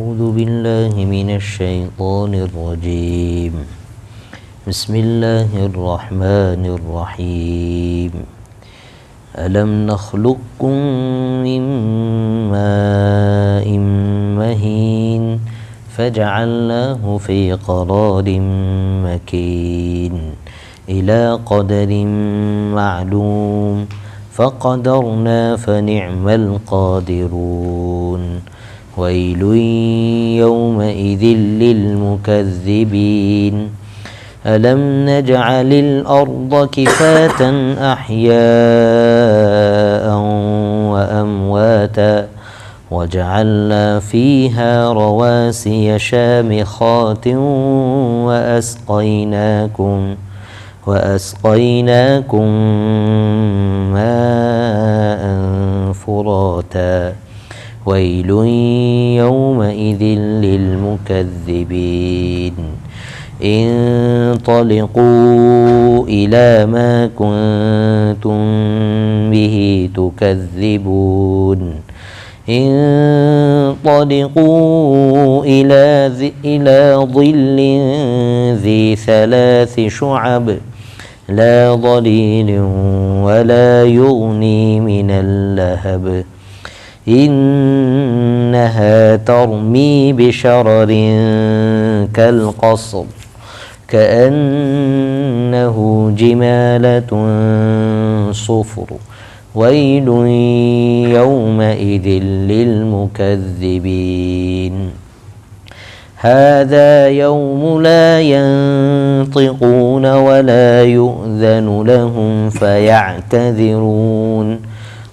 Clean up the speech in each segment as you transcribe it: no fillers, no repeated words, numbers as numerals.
أعوذ بالله من الشيطان الرجيم بسم الله الرحمن الرحيم ألم نخلقكم من ماء مهين فجعلناه في قرار مكين إلى قدر معلوم فقدرنا فنعم القادرون ويل يومئذ للمكذبين ألم نجعل الأرض كفاة أحياء وأمواتا وجعلنا فيها رواسي شامخات وأسقيناكم ماء فراتا ويل يومئذ للمكذبين انطلقوا إلى ما كنتم به تكذبون انطلقوا إلى ظل ذي 3 شعب لا ظليل ولا يغني من اللهب إنها ترمي بشرر كالقصر كأنه جمالة صفر ويل يومئذ للمكذبين هذا يوم لا ينطقون ولا يؤذن لهم فيعتذرون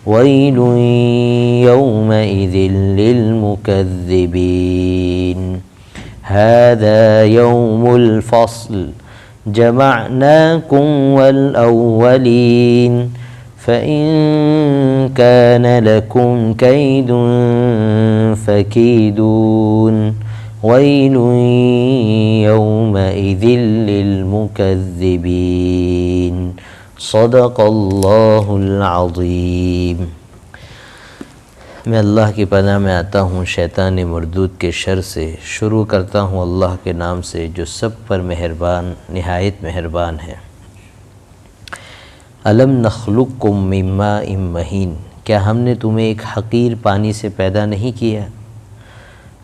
ويل يومئذ للمكذبين هذا يوم الفصل جمعناكم والأولين فإن كان لكم كيد فكيدون ويل يومئذ للمكذبين صدق اللہ العظیم۔ میں اللہ کی پناہ میں آتا ہوں شیطان مردود کے شر سے۔ شروع کرتا ہوں اللہ کے نام سے جو سب پر مہربان نہایت مہربان ہے۔ الم نخلقکم من ماء مہین، کیا ہم نے تمہیں ایک حقیر پانی سے پیدا نہیں کیا؟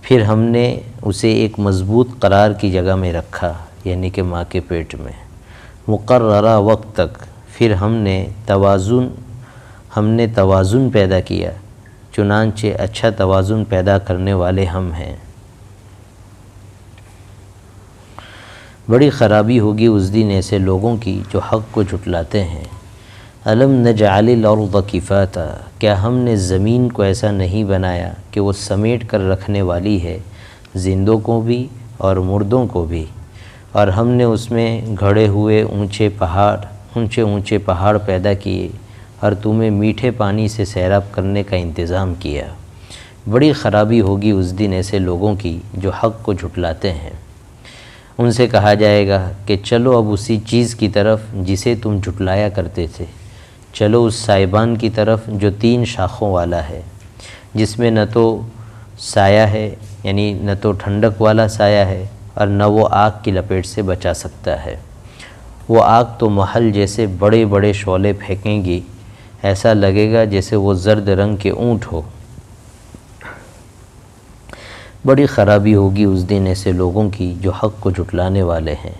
پھر ہم نے اسے ایک مضبوط قرار کی جگہ میں رکھا، یعنی کہ ماں کے پیٹ میں، مقررہ وقت تک۔ پھر ہم نے توازن پیدا کیا، چنانچہ اچھا توازن پیدا کرنے والے ہم ہیں۔ بڑی خرابی ہوگی اس دن ایسے لوگوں کی جو حق کو جھٹلاتے ہیں۔ الم نجعل الارض کفاتا، کیا ہم نے زمین کو ایسا نہیں بنایا کہ وہ سمیٹ کر رکھنے والی ہے، زندوں کو بھی اور مردوں کو بھی، اور ہم نے اس میں گھڑے ہوئے اونچے پہاڑ پیدا کیے اور تمہیں میٹھے پانی سے سیراب کرنے کا انتظام کیا۔ بڑی خرابی ہوگی اس دن ایسے لوگوں کی جو حق کو جھٹلاتے ہیں۔ ان سے کہا جائے گا کہ چلو اب اسی چیز کی طرف جسے تم جھٹلایا کرتے تھے، چلو اس سائبان کی طرف جو 3 شاخوں والا ہے، جس میں نہ تو سایہ ہے، یعنی نہ تو ٹھنڈک والا سایہ ہے اور نہ وہ آگ کی لپیٹ سے بچا سکتا ہے۔ وہ آگ تو محل جیسے بڑے بڑے شعلے پھینکیں گی، ایسا لگے گا جیسے وہ زرد رنگ کے اونٹ ہو۔ بڑی خرابی ہوگی اس دن ایسے لوگوں کی جو حق کو جھٹلانے والے ہیں۔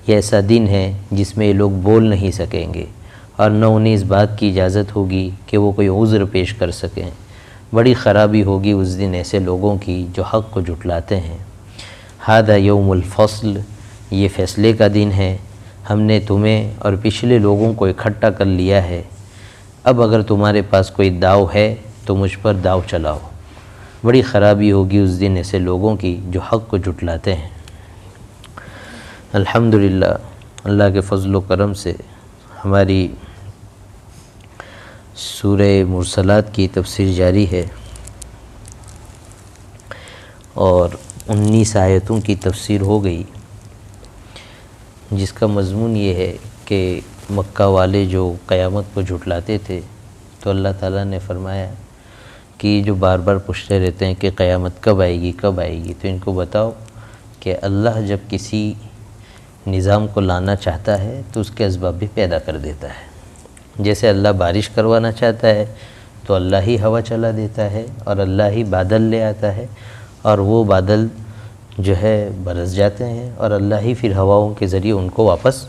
یہ ایسا دن ہے جس میں یہ لوگ بول نہیں سکیں گے اور نہ انہیں اس بات کی اجازت ہوگی کہ وہ کوئی عذر پیش کر سکیں۔ بڑی خرابی ہوگی اس دن ایسے لوگوں کی جو حق کو جھٹلاتے ہیں۔ ھذا یوم الفصل، یہ فیصلے کا دن ہے۔ ہم نے تمہیں اور پچھلے لوگوں کو اکٹھا کر لیا ہے۔ اب اگر تمہارے پاس کوئی داؤ ہے تو مجھ پر داؤ چلاؤ۔ بڑی خرابی ہوگی اس دن ایسے لوگوں کی جو حق کو جھٹلاتے ہیں۔ الحمدللہ، اللہ کے فضل و کرم سے ہماری سورہ مرسلات کی تفسیر جاری ہے اور 19 آیتوں کی تفسیر ہو گئی، جس کا مضمون یہ ہے کہ مکہ والے جو قیامت کو جھٹلاتے تھے تو اللہ تعالیٰ نے فرمایا کہ جو بار بار پوچھتے رہتے ہیں کہ قیامت کب آئے گی کب آئے گی، تو ان کو بتاؤ کہ اللہ جب کسی نظام کو لانا چاہتا ہے تو اس کے اسباب بھی پیدا کر دیتا ہے۔ جیسے اللہ بارش کروانا چاہتا ہے تو اللہ ہی ہوا چلا دیتا ہے اور اللہ ہی بادل لے آتا ہے، اور وہ بادل جو ہے برس جاتے ہیں، اور اللہ ہی پھر ہواؤں کے ذریعے ان کو واپس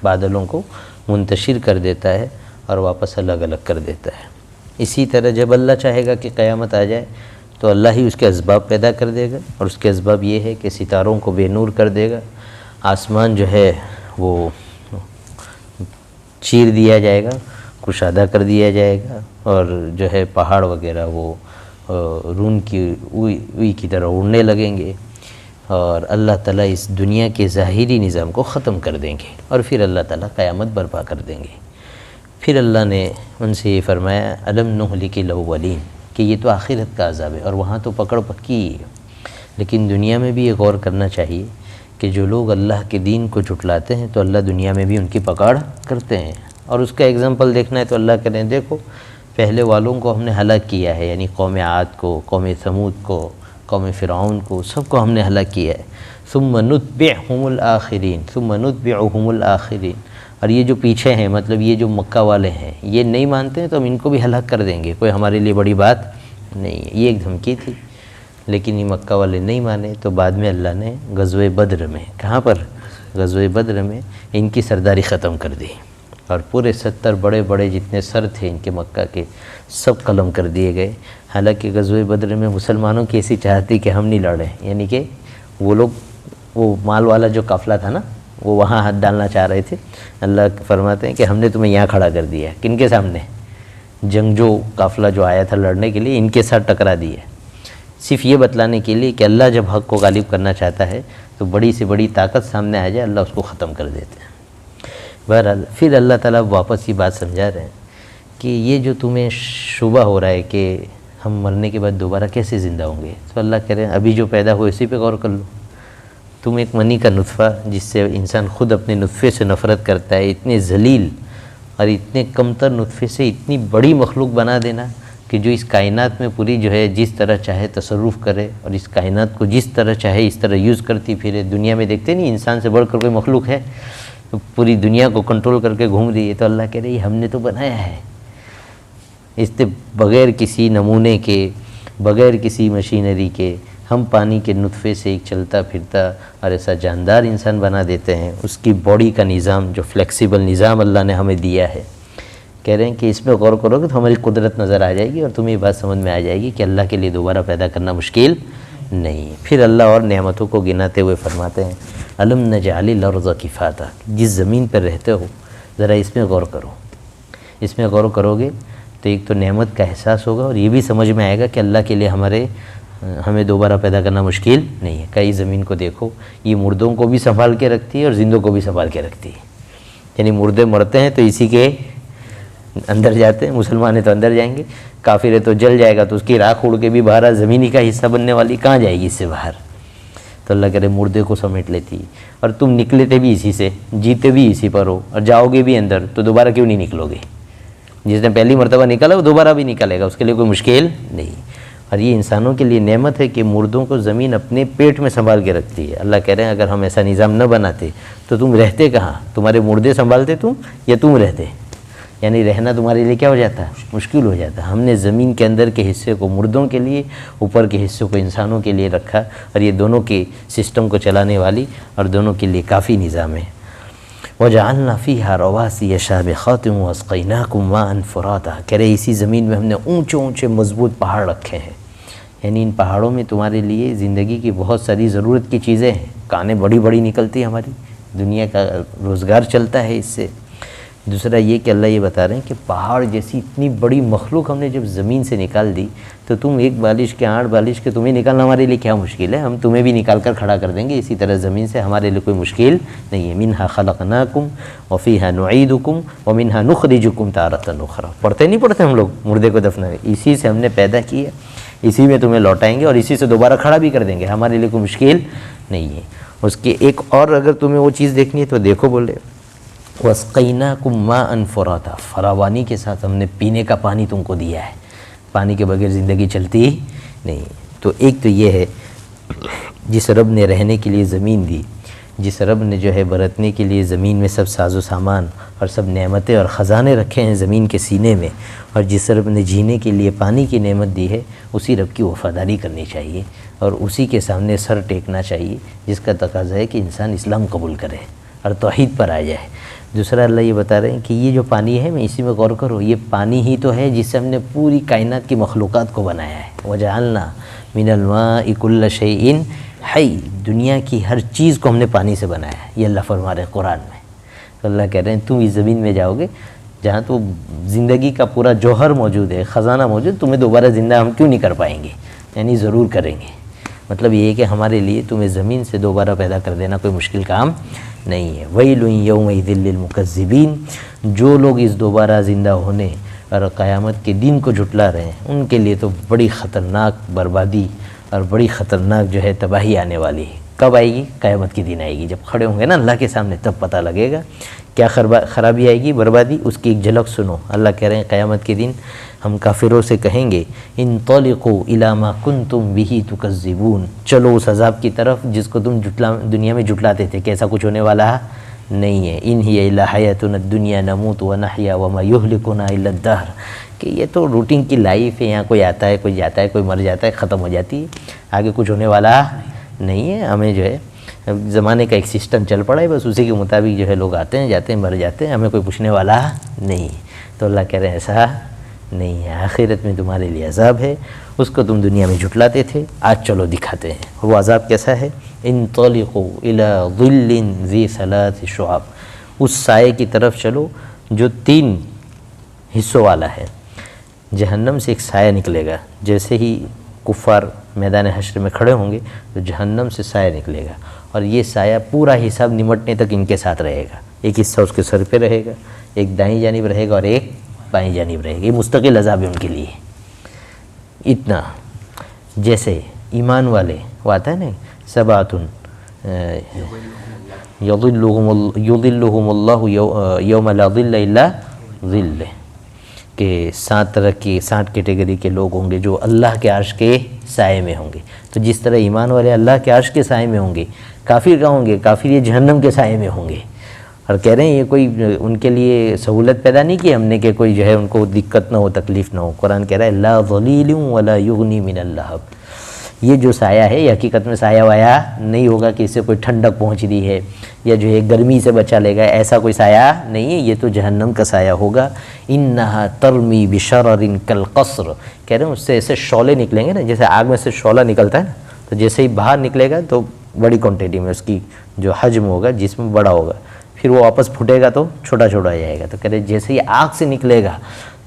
بادلوں کو منتشر کر دیتا ہے اور واپس الگ الگ کر دیتا ہے۔ اسی طرح جب اللہ چاہے گا کہ قیامت آ جائے تو اللہ ہی اس کے اسباب پیدا کر دے گا، اور اس کے اسباب یہ ہے کہ ستاروں کو بے نور کر دے گا، آسمان جو ہے وہ چیر دیا جائے گا، کشادہ کر دیا جائے گا، اور جو ہے پہاڑ وغیرہ وہ رون کی اوئی کی طرح اڑنے لگیں گے، اور اللہ تعالیٰ اس دنیا کے ظاہری نظام کو ختم کر دیں گے، اور پھر اللہ تعالیٰ قیامت برپا کر دیں گے۔ پھر اللہ نے ان سے یہ فرمایا الم نہلک الاولین، کہ یہ تو آخرت کا عذاب ہے اور وہاں تو پکڑ پکی ہے، لیکن دنیا میں بھی یہ غور کرنا چاہیے کہ جو لوگ اللہ کے دین کو جھٹلاتے ہیں تو اللہ دنیا میں بھی ان کی پکڑ کرتے ہیں، اور اس کا ایگزامپل دیکھنا ہے تو اللہ کہتے ہیں دیکھو پہلے والوں کو ہم نے ہلاک کیا ہے، یعنی قوم عاد کو، قوم ثمود کو، قوم فرعون کو، سب کو ہم نے ہلاک کیا ہے۔ ثم نتبعہم الآخرین، ثم نتبعہم الآخرین، اور یہ جو پیچھے ہیں مطلب یہ جو مکہ والے ہیں یہ نہیں مانتے ہیں تو ہم ان کو بھی ہلاک کر دیں گے، کوئی ہمارے لیے بڑی بات نہیں ہے۔ یہ ایک دھمکی تھی، لیکن یہ مکہ والے نہیں مانے، تو بعد میں اللہ نے غزوہ بدر میں، کہاں پر؟ غزوہ بدر میں ان کی سرداری ختم کر دی، اور پورے 70 بڑے بڑے جتنے سر تھے ان کے مکہ کے سب قلم کر دیے گئے۔ حالانکہ غزوہ بدر میں مسلمانوں کی ایسی چاہت تھی کہ ہم نہیں لڑیں، یعنی کہ وہ لوگ وہ مال والا جو قافلہ تھا نا وہ وہاں ہاتھ ڈالنا چاہ رہے تھے۔ اللہ فرماتے ہیں کہ ہم نے تمہیں یہاں کھڑا کر دیا ہے، کن کے سامنے؟ جنگجو قافلہ جو آیا تھا لڑنے کے لیے، ان کے ساتھ ٹکرا دیا ہے، صرف یہ بتلانے کے لیے کہ اللہ جب حق کو غالب کرنا چاہتا ہے تو بڑی سے بڑی طاقت سامنے آ جائے اللہ اس کو ختم کر دیتے ہیں۔ بہرحال پھر اللہ تعالیٰ واپس یہ بات سمجھا رہے ہیں کہ یہ جو تمہیں شبہ ہو رہا ہے کہ ہم مرنے کے بعد دوبارہ کیسے زندہ ہوں گے، تو اللہ کہہ رہے ہیں ابھی جو پیدا ہو اسی پہ غور کر لو۔ تم ایک منی کا نطفہ جس سے انسان خود اپنے نطفے سے نفرت کرتا ہے، اتنے ذلیل اور اتنے کمتر نطفے سے اتنی بڑی مخلوق بنا دینا کہ جو اس کائنات میں پوری جو ہے جس طرح چاہے تصرف کرے، اور اس کائنات کو جس طرح چاہے اس طرح یوز کرتی پھرے۔ دنیا میں دیکھتے نہیں انسان سے بڑھ کر کوئی مخلوق ہے، تو پوری دنیا کو کنٹرول کر کے گھوم رہی ہے، تو اللہ کہہ رہے ہم نے تو بنایا ہے، اس سے بغیر کسی نمونے کے، بغیر کسی مشینری کے ہم پانی کے نطفے سے ایک چلتا پھرتا اور ایسا جاندار انسان بنا دیتے ہیں۔ اس کی باڈی کا نظام جو فلیکسیبل نظام اللہ نے ہمیں دیا ہے، کہہ رہے ہیں کہ اس میں غور کرو گے تو ہماری قدرت نظر آ جائے گی، اور تمہیں یہ بات سمجھ میں آ جائے گی کہ اللہ کے لیے دوبارہ پیدا کرنا مشکل نہیں۔ پھر اللہ اور نعمتوں کو گناتے ہوئے فرماتے ہیں الم نجعل الارض کفاتا، جس زمین پر رہتے ہو ذرا اس میں غور کرو، اس میں غور کرو گے تو ایک تو نعمت کا احساس ہوگا، اور یہ بھی سمجھ میں آئے گا کہ اللہ کے لیے ہمیں دوبارہ پیدا کرنا مشکل نہیں ہے۔ کئی زمین کو دیکھو، یہ مردوں کو بھی سنبھال کے رکھتی ہے اور زندوں کو بھی سنبھال کے رکھتی ہے، یعنی مردے مرتے ہیں تو اسی کے اندر جاتے ہیں، مسلمان ہیں تو اندر جائیں گے، کافر ہے تو جل جائے گا تو اس کی راکھ اڑ کے بھی باہر زمینی کا حصہ بننے والی کہاں جائے گی اس سے باہر، تو اللہ کہہ رہے مردے کو سمیٹ لیتی، اور تم نکلے تھے بھی اسی سے، جیتے بھی اسی پر ہو، اور جاؤ گے بھی اندر تو دوبارہ کیوں نہیں نکلو گے؟ جس نے پہلی مرتبہ نکلا وہ دوبارہ بھی نکلے گا، اس کے لیے کوئی مشکل نہیں۔ اور یہ انسانوں کے لیے نعمت ہے کہ مردوں کو زمین اپنے پیٹ میں سنبھال کے رکھتی ہے۔ اللہ کہہ رہے ہیں اگر ہم ایسا نظام نہ بناتے تو تم رہتے کہاں؟ تمہارے مردے سنبھالتے تم یا تم رہتے؟ یعنی رہنا تمہارے لیے کیا ہو جاتا ہے؟ مشکل ہو جاتا ہے۔ ہم نے زمین کے اندر کے حصے کو مردوں کے لیے، اوپر کے حصے کو انسانوں کے لیے رکھا، اور یہ دونوں کے سسٹم کو چلانے والی اور دونوں کے لیے کافی نظام ہے۔ وَجَعَلْنَا فِيهَا رَوَاسِيَ شَامِخَاتٍ وَأَسْقَيْنَاكُم مَاءً فُرَاتًا، کہہ رہے اسی زمین میں ہم نے اونچے اونچے مضبوط پہاڑ رکھے ہیں، یعنی ان پہاڑوں میں تمہارے لیے زندگی کی بہت ساری ضرورت کی چیزیں ہیں، کانیں بڑی بڑی نکلتی ہیں، ہماری دنیا کا روزگار چلتا ہے اس سے۔ دوسرا یہ کہ اللہ یہ بتا رہے ہیں کہ پہاڑ جیسی اتنی بڑی مخلوق ہم نے جب زمین سے نکال دی تو تم ایک بالش کے 8 بالش کے تمہیں نکالنا ہمارے لیے کیا مشکل ہے؟ ہم تمہیں بھی نکال کر کھڑا کر دیں گے، اسی طرح زمین سے ہمارے لیے کوئی مشکل نہیں ہے۔ منہا خلقناکم وفیہا نعیدکم ومنہا نخرجکم تارۃ اخری، پڑھتے نہیں پڑھتے ہم لوگ مردے کو دفنانے، اسی سے ہم نے پیدا کیا، اسی میں تمہیں لوٹائیں گے اور اسی سے دوبارہ کھڑا بھی کر دیں گے، ہمارے لیے کوئی مشکل نہیں ہے۔ اس کے ایک اور اگر تمہیں وہ چیز دیکھنی ہے تو دیکھو، بولے وَاسْقَيْنَاكُم مَاءً فُرَاتًا، فراوانی کے ساتھ ہم نے پینے کا پانی تم کو دیا ہے۔ پانی کے بغیر زندگی چلتی نہیں۔ تو ایک تو یہ ہے جس رب نے رہنے کے لیے زمین دی، جس رب نے جو ہے برتنے کے لیے زمین میں سب ساز و سامان اور سب نعمتیں اور خزانے رکھے ہیں زمین کے سینے میں، اور جس رب نے جینے کے لیے پانی کی نعمت دی ہے، اسی رب کی وفاداری کرنی چاہیے اور اسی کے سامنے سر ٹیکنا چاہیے، جس کا تقاضا ہے کہ انسان اسلام قبول کرے اور توحید پر آ جائے۔ دوسرا اللہ یہ بتا رہے ہیں کہ یہ جو پانی ہے، میں اسی میں غور کرو، یہ پانی ہی تو ہے جس سے ہم نے پوری کائنات کی مخلوقات کو بنایا ہے۔ وَجَعَلْنَا مِنَ الْمَاءِ كُلَّ شَيْءٍ حَيٍّ، دنیا کی ہر چیز کو ہم نے پانی سے بنایا ہے، یہ اللہ فرما رہے ہیں قرآن میں۔ تو اللہ کہہ رہے ہیں تم اس زمین میں جاؤ گے جہاں تو زندگی کا پورا جوہر موجود ہے، خزانہ موجود، تمہیں دوبارہ زندہ ہم کیوں نہیں کر پائیں گے؟ یعنی ضرور کریں گے۔ مطلب یہ ہے کہ ہمارے لیے تمہیں زمین سے دوبارہ پیدا کر دینا کوئی مشکل کام نہیں ہے۔ وَيْلٌ يَوْمَئِذٍ لِّلْمُكَذِّبِينَ، جو لوگ اس دوبارہ زندہ ہونے اور قیامت کے دن کو جھٹلا رہے ہیں، ان کے لیے تو بڑی خطرناک بربادی اور بڑی خطرناک جو ہے تباہی آنے والی ہے۔ کب آئے گی؟ قیامت کے دن آئے گی، جب کھڑے ہوں گے نا اللہ کے سامنے، تب پتہ لگے گا کیا خرابی آئے گی، بربادی۔ اس کی ایک جھلک سنو، اللہ کہہ رہے ہیں قیامت کے دن ہم کافروں سے کہیں گے انطلقوا الی ما کنتم بہ تکذبون، چلو اس عذاب کی طرف جس کو تم دنیا میں جھٹلاتے تھے کہ ایسا کچھ ہونے والا نہیں ہے۔ ان ہی الا حیاتنا الدنیا نموت ونحیا وما یہلکنا الا الدہر، کہ یہ تو روٹین کی لائف ہے، یہاں کوئی آتا ہے، کوئی جاتا ہے، کوئی مر جاتا ہے، ختم ہو جاتی ہے، آگے کچھ ہونے والا نہیں ہے۔ ہمیں جو ہے زمانے کا ایک سسٹم چل پڑا ہے، بس اسی کے مطابق جو ہے لوگ آتے ہیں جاتے ہیں مر جاتے ہیں، ہمیں کوئی پوچھنے والا نہیں۔ تو اللہ کہہ رہے ہیں ایسا نہیں ہے، آخرت میں تمہارے لیے عذاب ہے، اس کو تم دنیا میں جھٹلاتے تھے، آج چلو دکھاتے ہیں۔ وہ عذاب کیسا ہے؟ انطلقوا الی ظل ذی ثلاث شعب، اس سائے کی طرف چلو جو 3 حصوں والا ہے۔ جہنم سے ایک سایہ نکلے گا، جیسے ہی کفار میدان حشر میں کھڑے ہوں گے تو جہنم سے سایہ نکلے گا، اور یہ سایہ پورا حساب نمٹنے تک ان کے ساتھ رہے گا۔ ایک حصہ اس کے سر پہ رہے گا، ایک دائیں جانب رہے گا اور ایک بائیں جانب رہے گا۔ یہ مستقل عذاب ہے ان کے لیے۔ اتنا جیسے ایمان والے وہ آتا ہے نا، سبعۃ یظلھم اللہ یوم لا ظل الا ظلہ، کہ 7 کیٹیگری کے لوگ ہوں گے جو اللہ کے عرش کے سائے میں ہوں گے۔ تو جس طرح ایمان والے اللہ کے عرش کے سائے میں ہوں گے، کافر کہاں ہوں گے؟ کافر یہ جہنم کے سائے میں ہوں گے۔ اور کہہ رہے ہیں یہ کوئی ان کے لیے سہولت پیدا نہیں کی ہم نے کہ کوئی جو ہے ان کو دقت نہ ہو، تکلیف نہ ہو۔ قرآن کہہ رہا ہے لا ظلیل ولا یغنی من اللہب، یہ جو سایہ ہے یہ حقیقت میں سایہ وایا نہیں ہوگا کہ اس سے کوئی ٹھنڈک پہنچ رہی ہے یا جو ہے گرمی سے بچا لے گا، ایسا کوئی سایہ نہیں ہے، یہ تو جہنم کا سایہ ہوگا۔ انہا ترمی بشرر کالقصر، کہہ رہے ہیں اس سے ایسے شعلے نکلیں گے نا، جیسے آگ میں سے شعلہ نکلتا ہے نا، تو جیسے ہی باہر نکلے گا تو بڑی کوانٹٹی میں اس کی جو حجم ہوگا جسم بڑا ہوگا، پھر وہ واپس پھٹے گا تو چھوٹا چھوٹا ہو جائے گا۔ تو کہہ رہے جیسے ہی آگ سے نکلے گا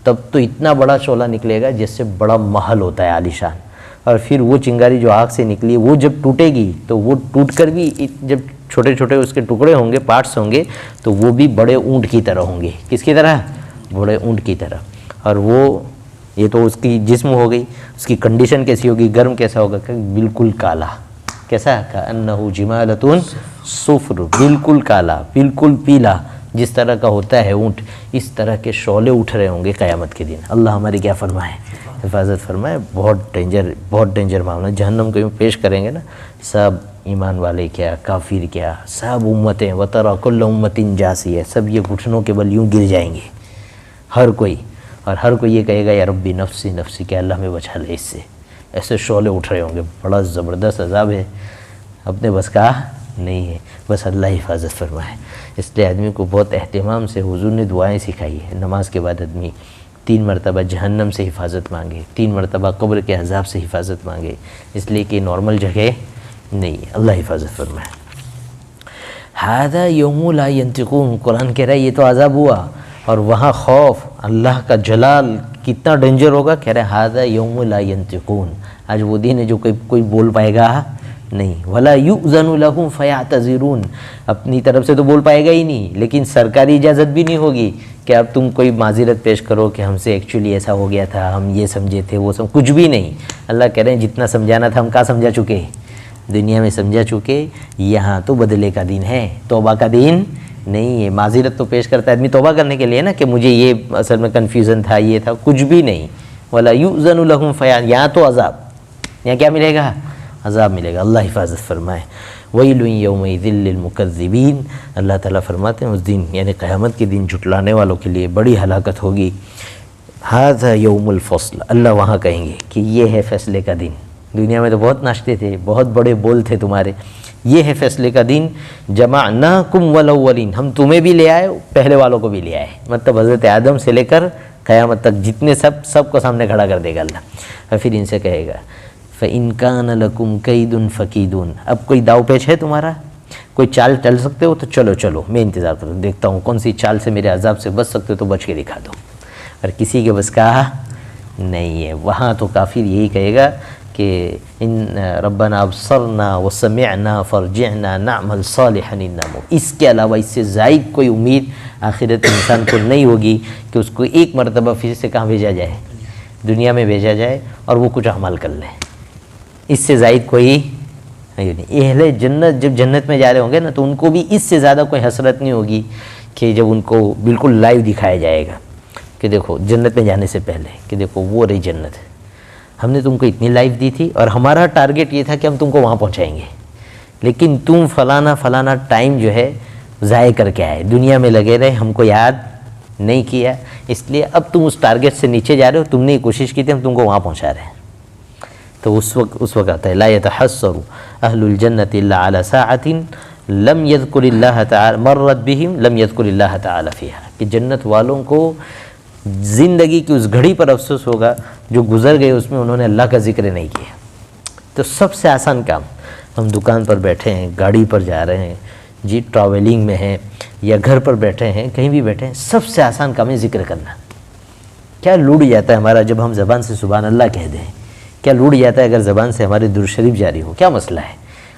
تب تو اتنا بڑا شعلہ نکلے گا جس سے بڑا محل ہوتا ہے عالیشان، اور پھر وہ چنگاری جو آگ سے نکلی وہ جب ٹوٹے گی تو وہ ٹوٹ کر بھی جب چھوٹے چھوٹے اس کے ٹکڑے ہوں گے، پارٹس ہوں گے، تو وہ بھی بڑے اونٹ کی طرح ہوں گے۔ کس کی طرح؟ بڑے اونٹ کی طرح۔ اور وہ یہ تو اس کی جسم ہو گئی، اس کی کنڈیشن کیسی ہوگی، گرم کیسا ہوگا؟ کہ بالکل کالا، کیسا؟ کأنہ جمالۃ صفر، بالکل کالا، بالکل پیلا، جس طرح کا ہوتا ہے اونٹ، اس طرح کے شعلے اٹھ رہے ہوں گے قیامت کے دن۔ اللہ ہماری کیا فرمائے؟ حفاظت فرمائے۔ بہت ڈینجر معاملہ۔ جہنم کو پیش کریں گے نا، سب ایمان والے کیا، کافر کیا، سب امتیں، وتری کل امۃ جاثیہ، سب یہ گھٹنوں کے بل یوں گر جائیں گے، ہر کوئی، اور ہر کوئی یہ کہے گا یا ربی نفسی نفسی، کہ اللہ میں بچا لے اس سے۔ ایسے شعلے اٹھ رہے ہوں گے، بڑا زبردست عذاب ہے، اپنے بس کا نہیں ہے، بس اللہ حفاظت فرمائے۔ اس لیے آدمی کو بہت اہتمام سے حضور نے دعائیں سکھائی ہے۔ نماز کے بعد آدمی 3 مرتبہ جہنم سے حفاظت مانگے، 3 مرتبہ قبر کے عذاب سے حفاظت مانگے، اس لیے کہ نارمل جگہ نہیں ہے۔ اللہ حفاظت فرمائے۔ ھذا یوم لا ینطقون، قرآن کہہ رہا ہے یہ تو عذاب ہوا، اور وہاں خوف، اللہ کا جلال کتنا ڈینجر ہوگا۔ کہہ رہے ہیں ھذا یوم لا ینطقون، آج وہ دن ہے جو کوئی بول پائے گا نہیں۔ ولا یؤذن لهم فیعتذرون، اپنی طرف سے تو بول پائے گا ہی نہیں، لیکن سرکاری اجازت بھی نہیں ہوگی کہ اب تم کوئی معذرت پیش کرو کہ ہم سے ایکچولی ایسا ہو گیا تھا، ہم یہ سمجھے تھے، وہ کچھ بھی نہیں۔ اللہ کہہ رہے ہیں جتنا سمجھانا تھا ہم کہاں سمجھا چکے، دنیا میں سمجھا چکے، یہاں تو بدلے کا دن ہے، توبہ کا دن نہیں ہے۔ معذرت تو پیش کرتا ہے آدمی توبہ کرنے کے لیے نا، کہ مجھے یہ اصل میں کنفیوژن تھا، یہ تھا، کچھ بھی نہیں۔ ولا یؤذن لهم فیان، یہاں تو عذاب، یہاں کیا ملے گا؟ عذاب ملے گا، اللہ حفاظت فرمائے۔ ویل یومئذ للمکذبین، اللہ تعالیٰ فرماتے ہیں اس دن یعنی قیامت کے دن جھٹلانے والوں کے لیے بڑی ہلاکت ہوگی۔ ھذا یوم الفصل، اللہ وہاں کہیں گے کہ یہ ہے فیصلے کا دن، دنیا میں تو بہت ناشتے تھے، بہت بڑے بول تھے تمہارے، یہ ہے فیصلے کا دن، جمعناکم والاولین، ہم تمہیں بھی لے آئے پہلے والوں کو بھی لے آئے، مطلب حضرت آدم سے لے کر قیامت تک جتنے سب کو سامنے کھڑا کر دے گا اللہ، اور پھر ان سے کہے گا فَإِن كَانَ لَكُمْ كَيْدٌ فَكِيدُونَ، اب کوئی داؤ پیچ ہے تمہارا، کوئی چال چل سکتے ہو تو چلو میں انتظار کروں، دیکھتا ہوں کون سی چال سے میرے عذاب سے بچ سکتے ہو تو بچ کے دکھا دو، اور کسی کے بس کا نہیں ہے۔ وہاں تو کافر یہی کہے گا کہ ان ربنا ابصرنا وسمعنا فرجعنا نعمل صالحا انا مؤمنون، اس کے علاوہ اس سے زائد کوئی امید آخرت انسان کو نہیں ہوگی کہ اس کو ایک مرتبہ پھر سے کہاں بھیجا جائے، دنیا میں بھیجا جائے اور وہ کچھ عمل کر لے، اس سے زائد کوئی نہیں۔ اہل جنت جب جنت میں جا رہے ہوں گے نا تو ان کو بھی اس سے زیادہ کوئی حسرت نہیں ہوگی کہ جب ان کو بالکل لائیو دکھایا جائے گا کہ دیکھو جنت میں جانے سے پہلے کہ دیکھو وہ رہی جنت، ہم نے تم کو اتنی لائف دی تھی اور ہمارا ٹارگٹ یہ تھا کہ ہم تم کو وہاں پہنچائیں گے، لیکن تم فلانا ٹائم جو ہے ضائع کر کے آئے، دنیا میں لگے رہے، ہم کو یاد نہیں کیا، اس لیے اب تم اس ٹارگٹ سے نیچے جا رہے ہو، تم نے یہ کوشش کی تھی ہم تم کو وہاں پہنچا رہے ہیں۔ تو اس وقت آتا ہے لا يتحسر اہل الجنت الا علی ساعۃ لم یذکر اللہ تعالی مرت بہم لم یذکر اللہ تعالی فیہا، کہ جنت والوں کو زندگی کی اس گھڑی پر افسوس ہوگا جو گزر گئے، اس میں انہوں نے اللہ کا ذکر نہیں کیا۔ تو سب سے آسان کام، ہم دکان پر بیٹھے ہیں، گاڑی پر جا رہے ہیں، جی ٹریولنگ میں ہیں یا گھر پر بیٹھے ہیں، کہیں بھی بیٹھے ہیں، سب سے آسان کام ہے ذکر کرنا۔ کیا لوٹ جاتا ہے ہمارا جب ہم زبان سے سبحان اللہ کہہ دیں، کیا لوٹ جاتا ہے اگر زبان سے ہمارے درود شریف جاری ہو، کیا مسئلہ ہے،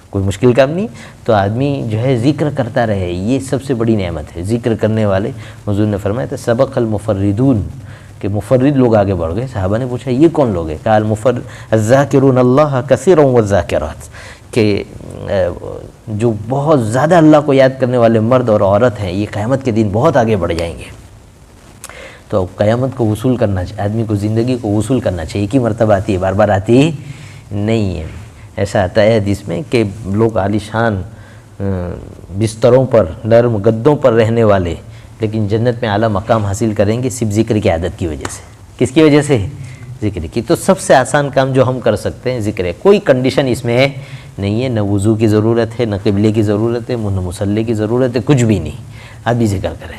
کوئی مشکل کام نہیں۔ تو آدمی جو ہے ذکر کرتا رہے، یہ سب سے بڑی نعمت ہے۔ ذکر کرنے والے، حضور نے فرمایا تھا سبق المفردون، کہ مفرد لوگ آگے بڑھ گئے۔ صحابہ نے پوچھا یہ کون لوگ ہیں؟ کہا الذاکرون اللہ کثیرا والذاکرات، کہ جو بہت زیادہ اللہ کو یاد کرنے والے مرد اور عورت ہیں، یہ قیامت کے دن بہت آگے بڑھ جائیں گے۔ تو قیامت کو وصول کرنا چاہیے، آدمی کو زندگی کو وصول کرنا چاہیے، ایک ہی مرتبہ آتی ہے، بار بار آتی نہیں ہے۔ ایسا آتا ہے حدیث میں کہ لوگ عالیشان بستروں پر، نرم گدوں پر رہنے والے، لیکن جنت میں اعلیٰ مقام حاصل کریں گے صرف ذکر کی عادت کی وجہ سے۔ کس کی وجہ سے؟ ذکر کی۔ تو سب سے آسان کام جو ہم کر سکتے ہیں ذکر ہے، کوئی کنڈیشن اس میں نہیں ہے، نہ وضو کی ضرورت ہے، نہ قبلے کی ضرورت ہے، نہ مصلی کی ضرورت ہے، کچھ بھی نہیں، آدمی ذکر کریں۔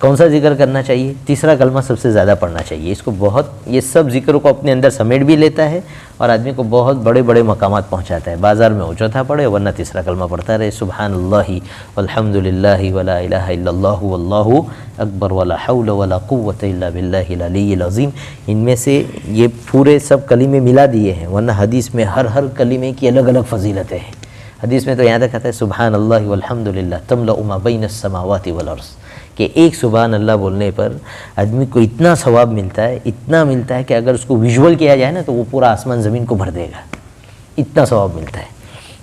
کون سا ذکر کرنا چاہیے؟ تیسرا کلمہ سب سے زیادہ پڑھنا چاہیے، اس کو بہت، یہ سب ذکر کو اپنے اندر سمیٹ بھی لیتا ہے اور آدمی کو بہت بڑے بڑے مقامات پہنچاتا ہے۔ بازار میں وہ چوتھا پڑھے ورنہ تیسرا کلمہ پڑھتا رہے، سبحان اللہ والحمد للہ ولا الہ الا اللہ واللہ اکبر ولا حول ولا قوۃ الا باللہ العلی العظیم۔ ان میں سے یہ پورے سب کلمے ملا دیے ہیں، ورنہ حدیث میں ہر کلمے کی الگ الگ فضیلتیں ہیں۔ حدیث میں تو یہاں تک آتا ہے سبحان اللہ والحمد للہ تملأ ما بین السماوات والارض، کہ ایک سبحان اللہ بولنے پر آدمی کو اتنا ثواب ملتا ہے، اتنا ملتا ہے کہ اگر اس کو ویژول کیا جائے نا تو وہ پورا آسمان زمین کو بھر دے گا، اتنا ثواب ملتا ہے۔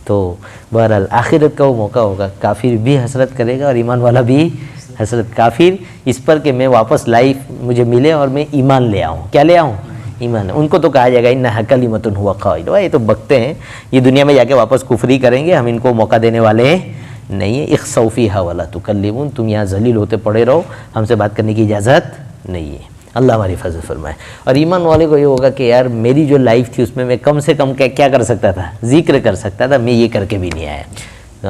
تو بہرحال آخرت کا وہ موقع ہوگا، کافر بھی حسرت کرے گا اور ایمان والا بھی حسرت۔ کافر اس پر کہ میں واپس لائف مجھے ملے اور میں ایمان لے آؤں، کیا لے آؤں؟ ایمان۔ ان کو تو کہا جائے گا انھا کلمۃ هو قائلھا، یہ تو بکتے ہیں، یہ دنیا میں جا کے واپس کفری کریں گے، ہم ان کو موقع دینے والے نہیں ہے۔ اخسؤ فیھا ولا تکلمون، تم یہاں ذلیل ہوتے پڑے رہو، ہم سے بات کرنے کی اجازت نہیں ہے۔ اللہ ہماری حفاظت فرمائے۔ اور ایمان والے کو یہ ہوگا کہ یار میری جو لائف تھی اس میں کم سے کم کیا کر سکتا تھا؟ ذکر کر سکتا تھا، میں یہ کر کے بھی نہیں آیا۔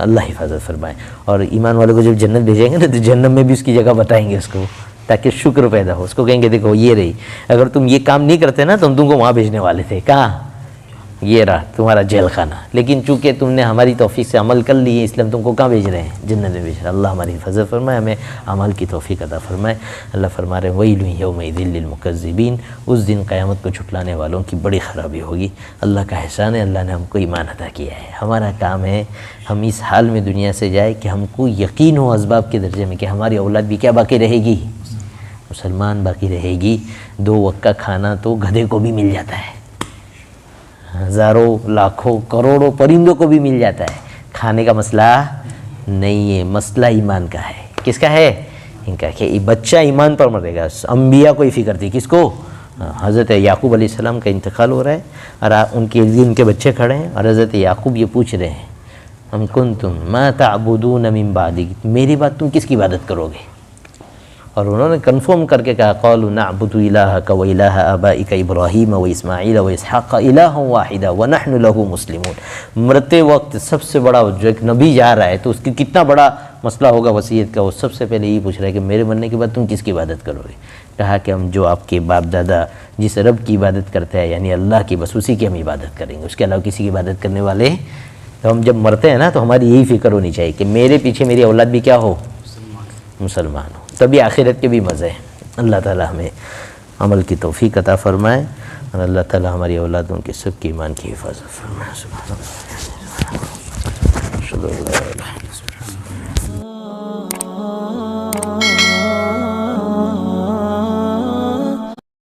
اللہ حفاظت فرمائے۔ اور ایمان والے کو جب جنت بھیجیں گے نا تو جنت میں بھی اس کی جگہ بتائیں گے اس کو، تاکہ شکر پیدا ہو۔ اس کو کہیں گے دیکھو یہ رہی، اگر تم یہ کام نہیں کرتے نا تو ہم تم کو وہاں بھیجنے والے تھے، کہاں؟ یہ رہا تمہارا جیل خانہ، لیکن چونکہ تم نے ہماری توفیق سے عمل کر لی ہے اس لیے ہم تم کو کہاں بھیج رہے ہیں؟ جنت میں بھیج رہے ہیں۔ اللہ ہماری حفاظت فرمائے، ہمیں عمل کی توفیق عطا فرمائے۔ اللہ فرما رہے ہیں ویل یومئذ للمکذبین، اس دن قیامت کو جھٹلانے والوں کی بڑی خرابی ہوگی۔ اللہ کا احسان ہے، اللہ نے ہم کو ایمان عطا کیا ہے۔ ہمارا کام ہے ہم اس حال میں دنیا سے جائے کہ ہم کو یقین ہو اسباب کے درجے میں کہ ہماری اولاد بھی کیا باقی رہے گی؟ مسلمان باقی رہے گی۔ 2 وقت کا کھانا تو گدھے کو بھی مل جاتا ہے، ہزاروں لاکھوں کروڑوں پرندوں کو بھی مل جاتا ہے، کھانے کا مسئلہ نہیں ہے، مسئلہ ایمان کا ہے۔ کس کا ہے؟ ان کا کہ بچہ ایمان پر مرے گا۔ انبیاء کو ہی فکر تھی، کس کو؟ حضرت یعقوب علیہ السلام کا انتقال ہو رہا ہے اور ان کے ان کے بچے کھڑے ہیں اور حضرت یعقوب یہ پوچھ رہے ہیں ہم کنتم ما تعبدون من بعدی، میری بات تم کس کی عبادت کرو گے؟ اور انہوں نے کنفرم کر کے کہا قالوا نعبد الہک و الہ آبائک ابراہیم و اسماعیل و اسحاق الہا واحدا ونحن له مسلمون۔ مرتے وقت سب سے بڑا جو ایک نبی جا رہا ہے تو اس کی کتنا بڑا مسئلہ ہوگا وصیت کا، وہ سب سے پہلے یہی پوچھ رہا ہے کہ میرے مرنے کے بعد تم کس کی عبادت کرو گے؟ کہا کہ ہم جو آپ کے باپ دادا جس رب کی عبادت کرتے ہیں یعنی اللہ کی، بس اسی کی ہم عبادت کریں گے، اس کے علاوہ کسی کی عبادت کرنے والے ہیں۔ تو ہم جب مرتے ہیں نا تو ہماری یہی فکر ہونی چاہیے کہ میرے پیچھے میری اولاد بھی کیا ہو، مسلمان ہو، تبھی آخرت کے بھی مزے ہیں۔ اللہ تعالی ہمیں عمل کی توفیق عطا فرمائے اور اللہ تعالی ہماری اولادوں کے سب کی ایمان کی حفاظت فرمائے۔ سبحان اللہ۔